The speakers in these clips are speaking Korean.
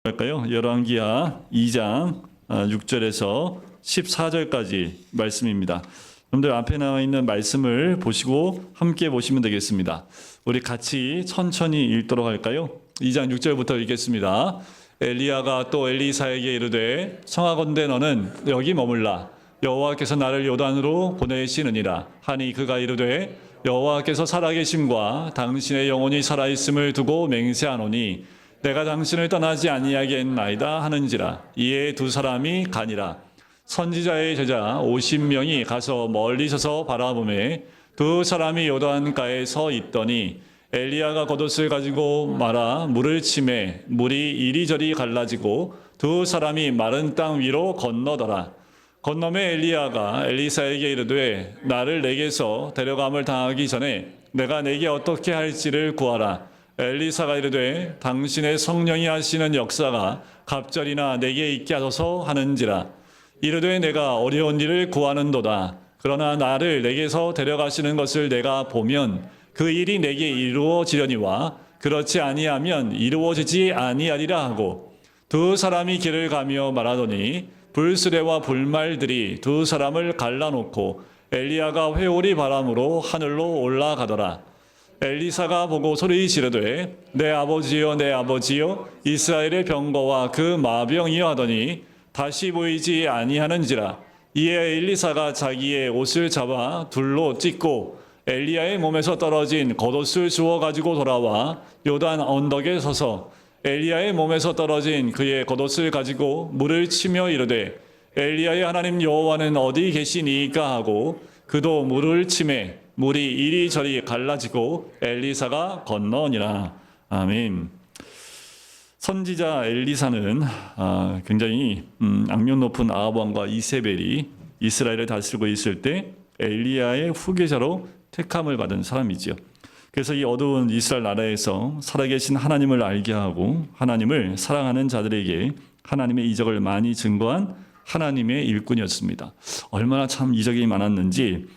할까요? 열왕기하 2장 6절에서 14절까지 말씀입니다. 여러분들 앞에 나와 있는 말씀을 보시고 함께 보시면 되겠습니다. 우리 같이 천천히 읽도록 할까요? 2장 6절부터 읽겠습니다. 엘리야가 또 엘리사에게 이르되 청하건대 너는 여기 머물라. 여호와께서 나를 요단으로 보내시느니라 하니 그가 이르되 여호와께서 살아계심과 당신의 영혼이 살아있음을 두고 맹세하노니 내가 당신을 떠나지 아니하겠나이다 하는지라. 이에 두 사람이 가니라. 선지자의 제자 50명이 가서 멀리 서서 바라보매 두 사람이 요단가에 서 있더니 엘리야가 겉옷을 가지고 말아 물을 치매 물이 이리저리 갈라지고 두 사람이 마른 땅 위로 건너더라. 건너매 엘리야가 엘리사에게 이르되 나를 내게서 데려감을 당하기 전에 내가 내게 어떻게 할지를 구하라. 엘리사가 이르되 당신의 성령이 하시는 역사가 갑절이나 내게 있게 하소서 하는지라. 이르되 내가 어려운 일을 구하는도다. 그러나 나를 내게서 데려가시는 것을 내가 보면 그 일이 내게 이루어지려니와 그렇지 아니하면 이루어지지 아니하리라 하고 두 사람이 길을 가며 말하더니 불수레와 불말들이 두 사람을 갈라놓고 엘리야가 회오리 바람으로 하늘로 올라가더라. 엘리사가 보고 소리 지르되 내 아버지여 내 아버지여 이스라엘의 병거와 그 마병이여 하더니 다시 보이지 아니하는지라. 이에 엘리사가 자기의 옷을 잡아 둘로 찢고 엘리야의 몸에서 떨어진 겉옷을 주워 가지고 돌아와 요단 언덕에 서서 엘리야의 몸에서 떨어진 그의 겉옷을 가지고 물을 치며 이르되 엘리야의 하나님 여호와는 어디 계시니까 하고 그도 물을 치매 물이 이리저리 갈라지고 엘리사가 건너니라. 아멘. 선지자 엘리사는 굉장히 악명 높은 아합 왕과 이세벨이 이스라엘을 다스리고 있을 때 엘리야의 후계자로 택함을 받은 사람이지요. 그래서 이 어두운 이스라엘 나라에서 살아계신 하나님을 알게 하고 하나님을 사랑하는 자들에게 하나님의 이적을 많이 증거한 하나님의 일꾼이었습니다. 얼마나 참 이적이 많았는지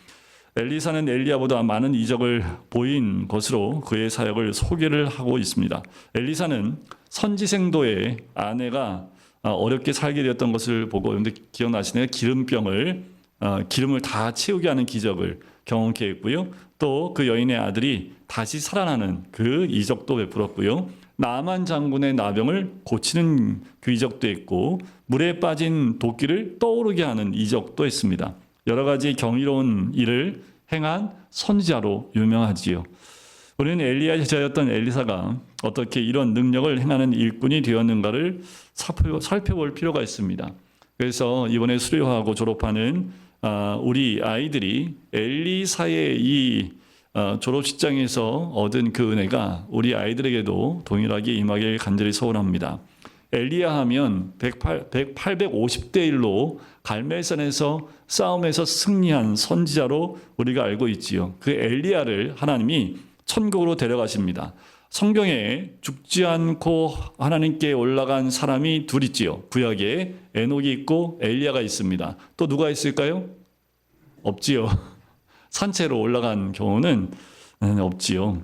엘리사는 엘리야보다 많은 이적을 보인 것으로 그의 사역을 소개를 하고 있습니다. 엘리사는 선지생도의 아내가 어렵게 살게 되었던 것을 보고, 여러분들 기억나시나요? 기름을 다 채우게 하는 기적을 경험케 했고요. 또 그 여인의 아들이 다시 살아나는 그 이적도 베풀었고요. 나만 장군의 나병을 고치는 그 이적도 했고 물에 빠진 도끼를 떠오르게 하는 이적도 했습니다. 여러 가지 경이로운 일을 행한 선지자로 유명하지요. 우리는 엘리야 제자였던 엘리사가 어떻게 이런 능력을 행하는 일꾼이 되었는가를 살펴볼 필요가 있습니다. 그래서 이번에 수료하고 졸업하는 우리 아이들이 엘리사의 이 졸업식장에서 얻은 그 은혜가 우리 아이들에게도 동일하게 임하길 간절히 소원합니다. 엘리야 하면 850대 1로 갈멜산에서 싸움에서 승리한 선지자로 우리가 알고 있지요. 그 엘리야를 하나님이 천국으로 데려가십니다. 성경에 죽지 않고 하나님께 올라간 사람이 둘 있지요. 구약에 에녹이 있고 엘리야가 있습니다. 또 누가 있을까요? 없지요. 산채로 올라간 경우는 없지요.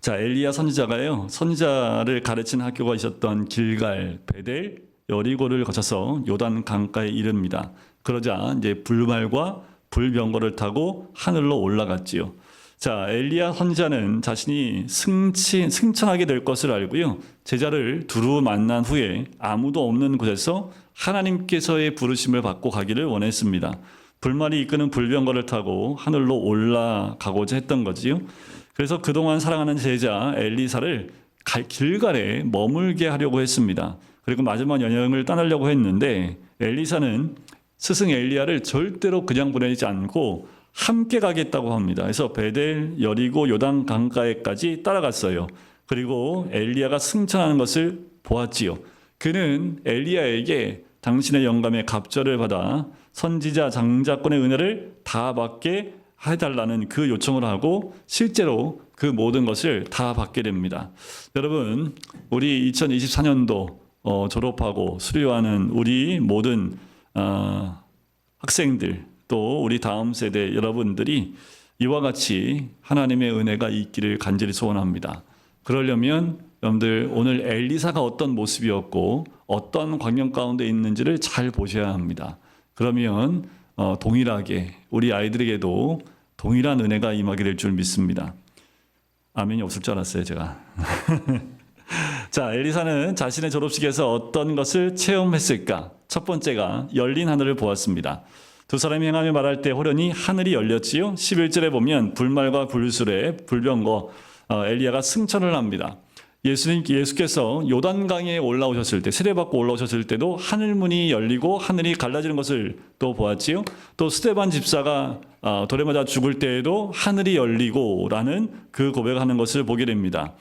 자, 엘리야 선지자가요, 선지자를 가르친 학교가 있었던 길갈, 베델, 여리고를 거쳐서 요단 강가에 이릅니다. 그러자 이제 불말과 불병거를 타고 하늘로 올라갔지요. 자, 엘리야 선지자는 자신이 승천하게 될 것을 알고요, 제자를 두루 만난 후에 아무도 없는 곳에서 하나님께서의 부르심을 받고 가기를 원했습니다. 불말이 이끄는 불병거를 타고 하늘로 올라가고자 했던 거지요. 그래서 그동안 사랑하는 제자 엘리사를 길갈에 머물게 하려고 했습니다. 그리고 마지막 여행을 떠나려고 했는데 엘리사는 스승 엘리야를 절대로 그냥 보내지 않고 함께 가겠다고 합니다. 그래서 베델, 여리고, 요단 강가에까지 따라갔어요. 그리고 엘리야가 승천하는 것을 보았지요. 그는 엘리야에게 당신의 영감의 갑절을 받아 선지자 장자권의 은혜를 다 받게 해달라는 그 요청을 하고 실제로 그 모든 것을 다 받게 됩니다. 여러분, 우리 2024년도 졸업하고 수료하는 우리 모든 학생들, 또 우리 다음 세대 여러분들이 이와 같이 하나님의 은혜가 있기를 간절히 소원합니다. 그러려면 여러분들 오늘 엘리사가 어떤 모습이었고 어떤 광경 가운데 있는지를 잘 보셔야 합니다. 그러면 동일하게 우리 아이들에게도 동일한 은혜가 임하게 될 줄 믿습니다. 아멘이 없을 줄 알았어요, 제가. 자, 엘리사는 자신의 졸업식에서 어떤 것을 체험했을까? 첫 번째가 열린 하늘을 보았습니다. 두 사람이 행하며 말할 때 호련히 하늘이 열렸지요. 11절에 보면 불말과 불술에 불병거 엘리야가 승천을 합니다. 예수께서 요단강에 올라오셨을 때, 세례받고 올라오셨을 때도 하늘문이 열리고 하늘이 갈라지는 것을 또 보았지요. 또 스데반 집사가 돌에 맞아 죽을 때에도 하늘이 열리고라는 그 고백하는 것을 보게 됩니다.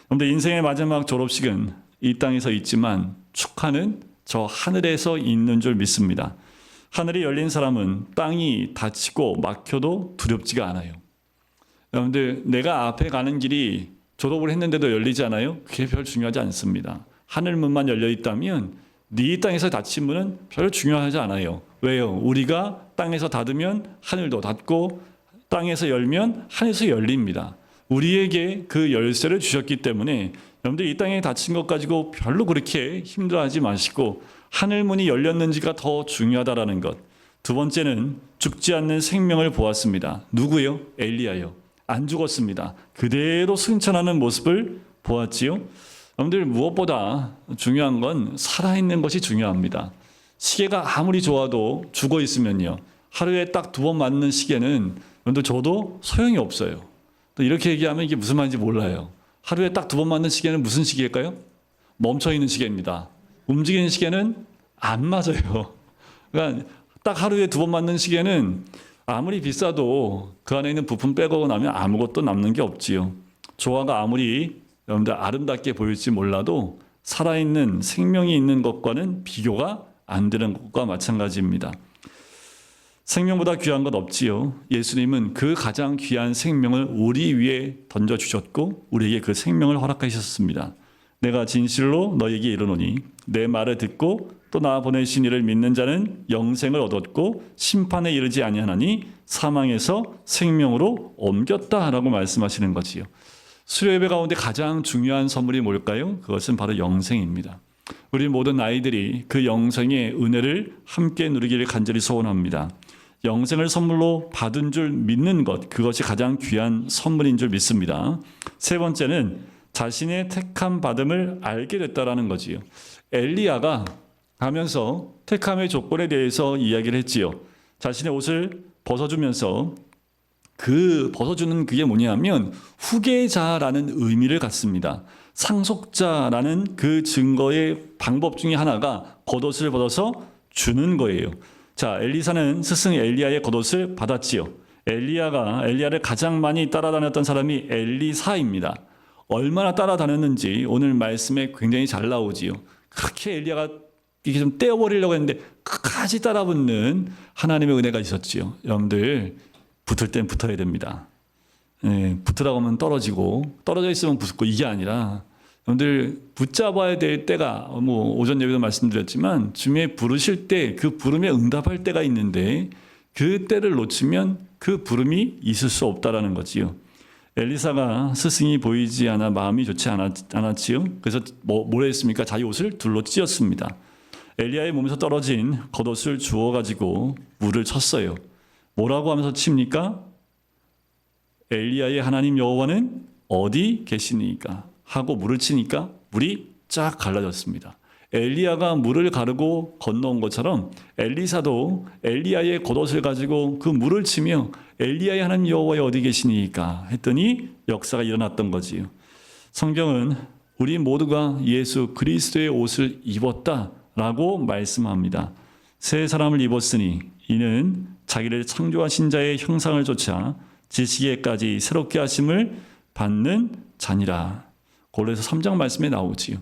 그런데 인생의 마지막 졸업식은 이 땅에서 있지만 축하는 저 하늘에서 있는 줄 믿습니다. 하늘이 열린 사람은 땅이 닫히고 막혀도 두렵지가 않아요. 여러분들, 내가 앞에 가는 길이 졸업을 했는데도 열리지 않아요? 그게 별 중요하지 않습니다. 하늘문만 열려 있다면 네 땅에서 닫힌 문은 별 중요하지 않아요. 왜요? 우리가 땅에서 닫으면 하늘도 닫고 땅에서 열면 하늘에서 열립니다. 우리에게 그 열쇠를 주셨기 때문에 여러분들 이 땅에 닫힌 것 가지고 별로 그렇게 힘들어하지 마시고 하늘문이 열렸는지가 더 중요하다라는 것. 두 번째는 죽지 않는 생명을 보았습니다. 누구요? 엘리야요. 안 죽었습니다. 그대로 승천하는 모습을 보았지요. 여러분들, 무엇보다 중요한 건 살아있는 것이 중요합니다. 시계가 아무리 좋아도 죽어 있으면요, 하루에 딱 2번 맞는 시계는 여러분들 저도 소용이 없어요. 또 이렇게 얘기하면 이게 무슨 말인지 몰라요. 하루에 딱 2번 맞는 시계는 무슨 시계일까요? 멈춰있는 시계입니다. 움직이는 시계는 안 맞아요. 그러니까 딱 하루에 2번 맞는 시계는 아무리 비싸도 그 안에 있는 부품 빼고 나면 아무것도 남는 게 없지요. 조화가 아무리 여러분들 아름답게 보일지 몰라도 살아있는 생명이 있는 것과는 비교가 안 되는 것과 마찬가지입니다. 생명보다 귀한 것 없지요. 예수님은 그 가장 귀한 생명을 우리 위에 던져주셨고 우리에게 그 생명을 허락하셨습니다. 내가 진실로 너에게 이르노니 내 말을 듣고 또 나 보내신 이를 믿는 자는 영생을 얻었고 심판에 이르지 아니하나니 사망에서 생명으로 옮겼다라고 말씀하시는 거지요. 수요 예배 가운데 가장 중요한 선물이 뭘까요? 그것은 바로 영생입니다. 우리 모든 아이들이 그 영생의 은혜를 함께 누리기를 간절히 소원합니다. 영생을 선물로 받은 줄 믿는 것, 그것이 가장 귀한 선물인 줄 믿습니다. 세 번째는 자신의 택함 받음을 알게 됐다라는 거지요. 엘리야가 가면서 택함의 조건에 대해서 이야기를 했지요. 자신의 옷을 벗어주면서 그 벗어주는 그게 뭐냐면 후계자라는 의미를 갖습니다. 상속자라는 그 증거의 방법 중에 하나가 겉옷을 벗어서 주는 거예요. 자, 엘리사는 스승 엘리야의 겉옷을 받았지요. 엘리야를 가장 많이 따라다녔던 사람이 엘리사입니다. 얼마나 따라다녔는지 오늘 말씀에 굉장히 잘 나오지요. 그렇게 엘리야가 이게 좀 떼어버리려고 했는데 끝까지 따라붙는 하나님의 은혜가 있었지요. 여러분들, 붙을 땐 붙어야 됩니다. 붙으라고 하면 떨어지고 떨어져 있으면 붙고 이게 아니라 여러분들 붙잡아야 될 때가 오전 예배도 말씀드렸지만 주님의 부르실 때 그 부름에 응답할 때가 있는데 그 때를 놓치면 그 부름이 있을 수 없다라는 거지요. 엘리사가 스승이 보이지 않아 마음이 좋지 않았지요. 그래서 뭘 했습니까? 자기 옷을 둘로 찢었습니다. 엘리야의 몸에서 떨어진 겉옷을 주워가지고 물을 쳤어요. 뭐라고 하면서 칩니까? 엘리야의 하나님 여호와는 어디 계시니까 하고 물을 치니까 물이 쫙 갈라졌습니다. 엘리야가 물을 가르고 건너온 것처럼 엘리사도 엘리야의 겉옷을 가지고 그 물을 치며 엘리야의 하나님 여호와의 어디 계시니까 했더니 역사가 일어났던 거지요. 성경은 우리 모두가 예수 그리스도의 옷을 입었다라고 말씀합니다. 새 사람을 입었으니 이는 자기를 창조하신 자의 형상을 좇아 지시기에까지 새롭게 하심을 받는 자니라. 고린도서 3장 말씀에 나오지요.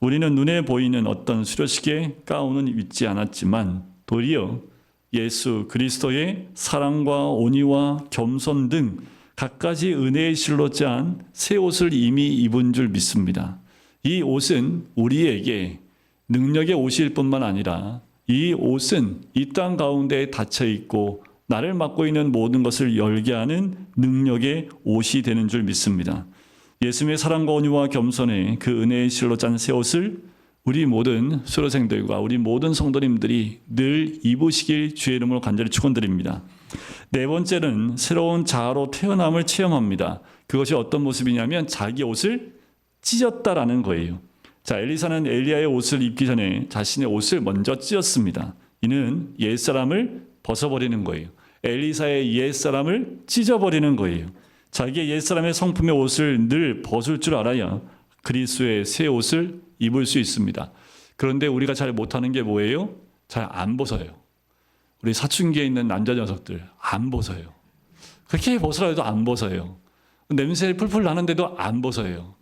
우리는 눈에 보이는 어떤 수료식의 가운은 입지 않았지만 도리어 예수 그리스도의 사랑과 온유와 겸손 등 갖가지 은혜의 실로 짠 새 옷을 이미 입은 줄 믿습니다. 이 옷은 우리에게 능력의 옷일 뿐만 아니라 이 옷은 이 땅 가운데 닫혀 있고 나를 맡고 있는 모든 것을 열게 하는 능력의 옷이 되는 줄 믿습니다. 예수님의 사랑과 온유와 겸손의 그 은혜의 실로 짠 새 옷을 우리 모든 수료생들과 우리 모든 성도님들이 늘 입으시길 주의 이름으로 간절히 축원드립니다. 네 번째는 새로운 자아로 태어남을 체험합니다. 그것이 어떤 모습이냐면 자기 옷을 찢었다라는 거예요. 자, 엘리사는 엘리야의 옷을 입기 전에 자신의 옷을 먼저 찢었습니다. 이는 옛사람을 벗어버리는 거예요. 엘리사의 옛사람을 찢어버리는 거예요. 자기의 옛사람의 성품의 옷을 늘 벗을 줄 알아야 그리스도의 새 옷을 입을 수 있습니다. 그런데 우리가 잘 못하는 게 뭐예요? 잘 안 벗어요. 우리 사춘기에 있는 남자 녀석들 안 벗어요. 그렇게 벗으라 해도 안 벗어요. 냄새 풀풀 나는데도 안 벗어요.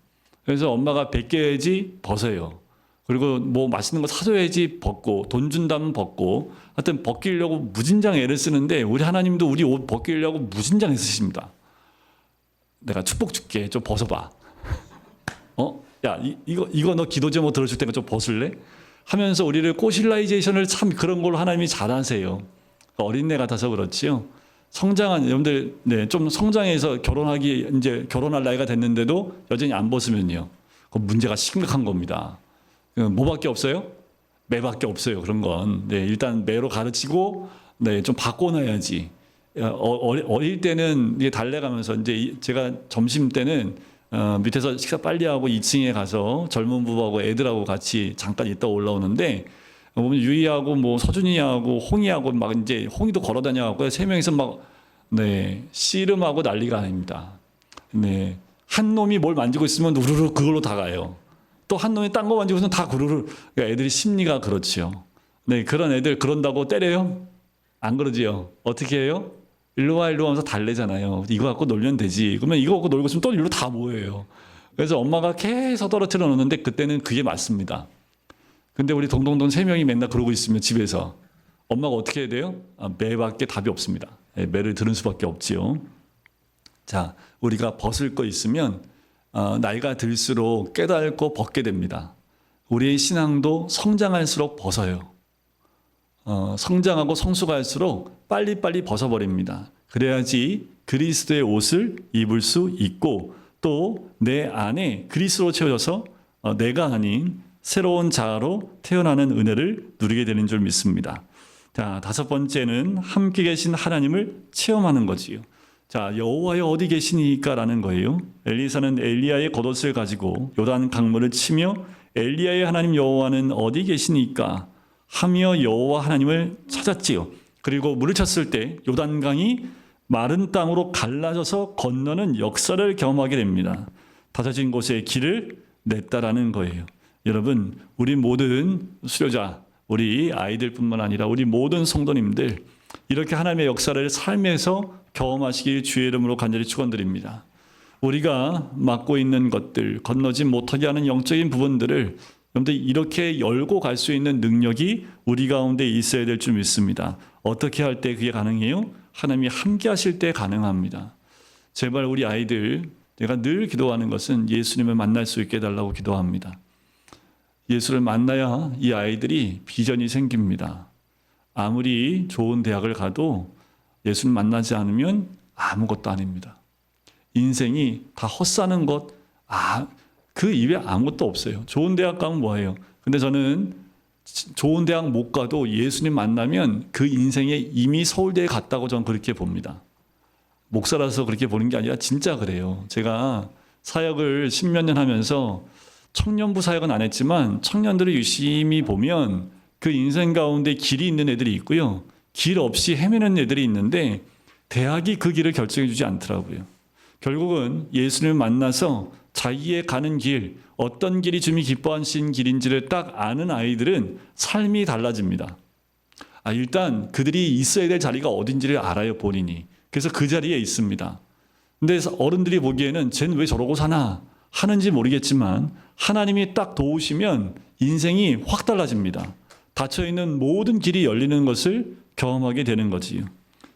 그래서 엄마가 벗겨야지 벗어요. 그리고 뭐 맛있는 거 사줘야지 벗고, 돈 준다면 벗고, 하여튼 벗기려고 무진장 애를 쓰는데 우리 하나님도 우리 옷 벗기려고 무진장 애쓰십니다. 내가 축복 줄게. 좀 벗어봐. 야, 이거 너 기도 제목 들어줄 때가 좀 벗을래? 하면서 우리를 꼬실라이제이션을 참 그런 걸로 하나님이 잘하세요. 어린애 같아서 그렇지요. 성장한 여러분들, 네, 좀 성장해서 이제 결혼할 나이가 됐는데도 여전히 안 벗으면요, 그 문제가 심각한 겁니다. 뭐밖에 없어요? 매밖에 없어요. 그런 건. 네, 일단 매로 가르치고, 네, 좀 바꿔놔야지. 어릴 때는 이게 달래가면서 이제 제가 점심 때는 밑에서 식사 빨리 하고 2층에 가서 젊은 부부하고 애들하고 같이 잠깐 있다 올라오는데, 보면 유이하고 뭐 서준이하고 홍이하고 막 이제 홍이도 걸어 다녀갖고 세 명이서 막, 네, 씨름하고 난리가 아닙니다. 네, 한 놈이 뭘 만지고 있으면 우르르 그걸로 다 가요. 또 한 놈이 딴 거 만지고 있으면 다 우르르. 그러니까 애들이 심리가 그렇지요. 네, 그런 애들 그런다고 때려요? 안 그러지요. 어떻게 해요? 일로 와 하면서 달래잖아요. 이거 갖고 놀면 되지. 그러면 이거 갖고 놀고 있으면 또 일로 다 모여요. 그래서 엄마가 계속 떨어뜨려 놓는데 그때는 그게 맞습니다. 근데 우리 동동동 세 명이 맨날 그러고 있으면 집에서 엄마가 어떻게 해야 돼요? 매밖에 답이 없습니다. 매를 들은 수밖에 없지요. 자, 우리가 벗을 거 있으면 나이가 들수록 깨닫고 벗게 됩니다. 우리의 신앙도 성장할수록 벗어요. 성장하고 성숙할수록 빨리빨리 벗어버립니다. 그래야지 그리스도의 옷을 입을 수 있고 또 내 안에 그리스도로 채워져서 내가 아닌 새로운 자아로 태어나는 은혜를 누리게 되는 줄 믿습니다. 자, 다섯 번째는 함께 계신 하나님을 체험하는 거지요. 자, 여호와여 어디 계시니까라는 거예요. 엘리사는 엘리야의 겉옷을 가지고 요단 강물을 치며 엘리야의 하나님 여호와는 어디 계시니까 하며 여호와 하나님을 찾았지요. 그리고 물을 쳤을 때 요단강이 마른 땅으로 갈라져서 건너는 역사를 경험하게 됩니다. 다져진 곳에 길을 냈다라는 거예요. 여러분, 우리 모든 수료자, 우리 아이들뿐만 아니라 우리 모든 성도님들 이렇게 하나님의 역사를 삶에서 경험하시길 주의 이름으로 간절히 축원드립니다. 우리가 맡고 있는 것들, 건너지 못하게 하는 영적인 부분들을 여러분들 이렇게 열고 갈 수 있는 능력이 우리 가운데 있어야 될 줄 믿습니다. 어떻게 할 때 그게 가능해요? 하나님이 함께 하실 때 가능합니다. 제발 우리 아이들, 내가 늘 기도하는 것은 예수님을 만날 수 있게 해달라고 기도합니다. 예수를 만나야 이 아이들이 비전이 생깁니다. 아무리 좋은 대학을 가도 예수를 만나지 않으면 아무것도 아닙니다. 인생이 다 헛사는 것, 그 입에 아무것도 없어요. 좋은 대학 가면 뭐예요? 근데 저는 좋은 대학 못 가도 예수님 만나면 그 인생에 이미 서울대에 갔다고 저는 그렇게 봅니다. 목사라서 그렇게 보는 게 아니라 진짜 그래요. 제가 사역을 10몇 년 하면서 청년부 사역은 안 했지만 청년들을 유심히 보면 그 인생 가운데 길이 있는 애들이 있고요. 길 없이 헤매는 애들이 있는데 대학이 그 길을 결정해 주지 않더라고요. 결국은 예수님을 만나서 자기의 가는 길, 어떤 길이 주님이 기뻐하신 길인지를 딱 아는 아이들은 삶이 달라집니다. 일단 그들이 있어야 될 자리가 어딘지를 알아요, 본인이. 그래서 그 자리에 있습니다. 근데 어른들이 보기에는 쟤는 왜 저러고 사나 하는지 모르겠지만 하나님이 딱 도우시면 인생이 확 달라집니다. 닫혀있는 모든 길이 열리는 것을 경험하게 되는 거지요.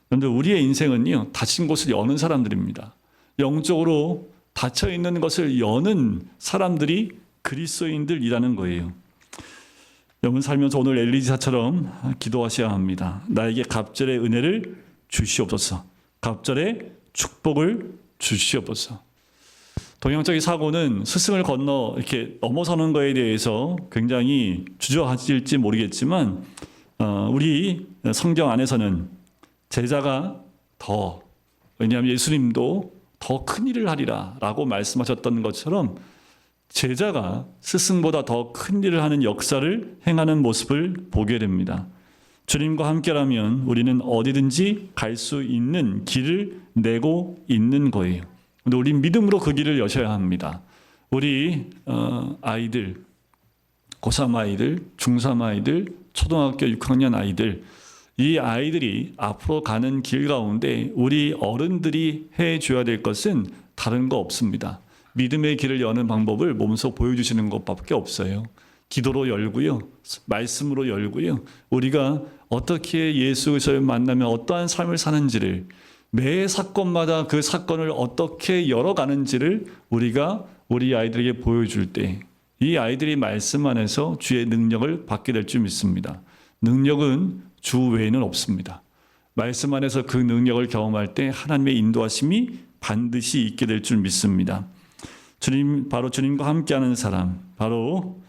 그런데 우리의 인생은요, 닫힌 곳을 여는 사람들입니다. 영적으로 닫혀있는 것을 여는 사람들이 그리스도인들이라는 거예요. 여러분 살면서 오늘 엘리사처럼 기도하셔야 합니다. 나에게 갑절의 은혜를 주시옵소서. 갑절의 축복을 주시옵소서. 동양적인 사고는 스승을 건너 이렇게 넘어서는 거에 대해서 굉장히 주저하실지 모르겠지만 우리 성경 안에서는 제자가 왜냐하면 예수님도 더 큰 일을 하리라 라고 말씀하셨던 것처럼 제자가 스승보다 더 큰 일을 하는 역사를 행하는 모습을 보게 됩니다. 주님과 함께라면 우리는 어디든지 갈 수 있는 길을 내고 있는 거예요. 근데 우리 믿음으로 그 길을 여셔야 합니다. 우리 아이들, 고3 아이들, 중3 아이들, 초등학교 6학년 아이들, 이 아이들이 앞으로 가는 길 가운데 우리 어른들이 해줘야 될 것은 다른 거 없습니다. 믿음의 길을 여는 방법을 몸소 보여주시는 것밖에 없어요. 기도로 열고요. 말씀으로 열고요. 우리가 어떻게 예수 그리스도를 만나면 어떠한 삶을 사는지를 매 사건마다 그 사건을 어떻게 열어가는지를 우리가 우리 아이들에게 보여줄 때 이 아이들이 말씀 안에서 주의 능력을 받게 될 줄 믿습니다. 능력은 주 외에는 없습니다. 말씀 안에서 그 능력을 경험할 때 하나님의 인도하심이 반드시 있게 될 줄 믿습니다. 바로 주님과 함께하는 사람, 바로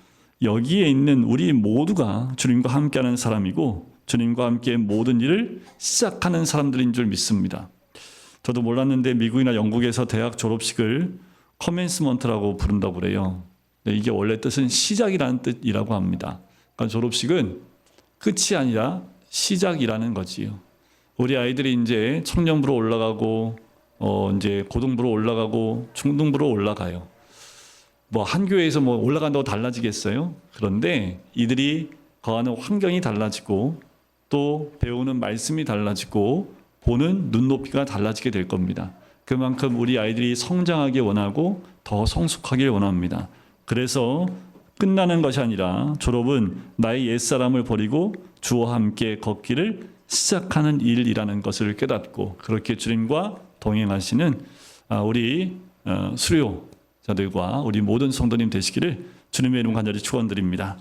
여기에 있는 우리 모두가 주님과 함께하는 사람이고 주님과 함께 모든 일을 시작하는 사람들인 줄 믿습니다. 저도 몰랐는데 미국이나 영국에서 대학 졸업식을 커맨스먼트라고 부른다고 그래요. 이게 원래 뜻은 시작이라는 뜻이라고 합니다. 그러니까 졸업식은 끝이 아니라 시작이라는 거지요. 우리 아이들이 이제 청년부로 올라가고 이제 고등부로 올라가고 중등부로 올라가요. 한 교회에서 올라간다고 달라지겠어요? 그런데 이들이 거하는 환경이 달라지고 또 배우는 말씀이 달라지고 보는 눈높이가 달라지게 될 겁니다. 그만큼 우리 아이들이 성장하기 원하고 더 성숙하길 원합니다. 그래서 끝나는 것이 아니라 졸업은 나의 옛사람을 버리고 주와 함께 걷기를 시작하는 일이라는 것을 깨닫고 그렇게 주님과 동행하시는 우리 수료자들과 우리 모든 성도님 되시기를 주님의 이름 간절히 축원드립니다.